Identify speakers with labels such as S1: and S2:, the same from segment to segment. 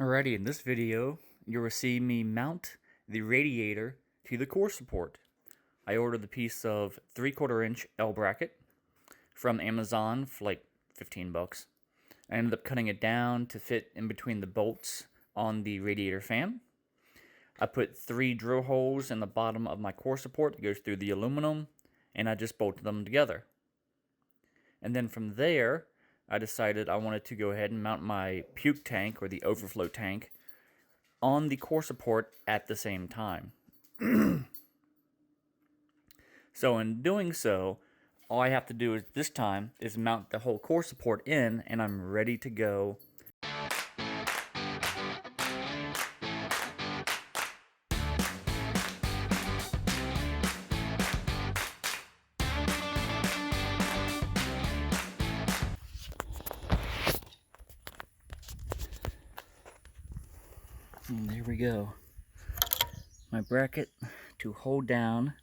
S1: Alrighty, in this video, you'll see me mount the radiator to the core support. I ordered the piece of 3/4 inch L bracket from Amazon for like 15 bucks. I ended up cutting it down to fit in between the bolts on the radiator fan. I put 3 drill holes in the bottom of my core support that goes through the aluminum, and I just bolted them together. And then from there, I decided I wanted to go ahead and mount my Puke tank, or the overflow tank, on the core support at the same time. So in doing so, all I have to do is this time is mount the whole core support in, and I'm ready to go. And there we go. My bracket to hold down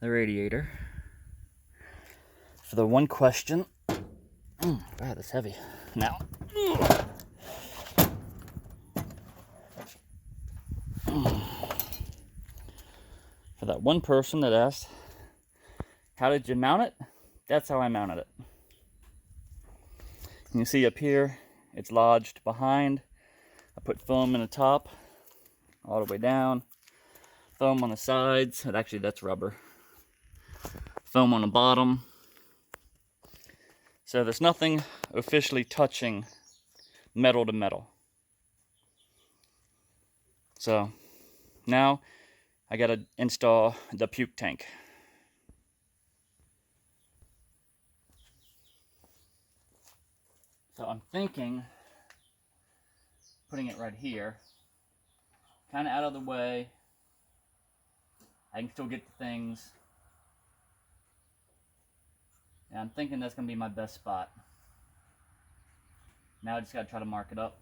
S1: the radiator. For the one question, wow, that's heavy. Now, for that one person that asked, how did you mount it? That's how I mounted it. You can see up here, it's lodged behind. I put foam in the top, all the way down. Foam on the sides, and actually that's rubber. Foam on the bottom. So there's nothing officially touching metal to metal. So now I gotta install the Puke tank. So I'm thinking putting it right here, kind of out of the way. I can still get the things. And I'm thinking that's going to be my best spot. Now I just got to try to mark it up.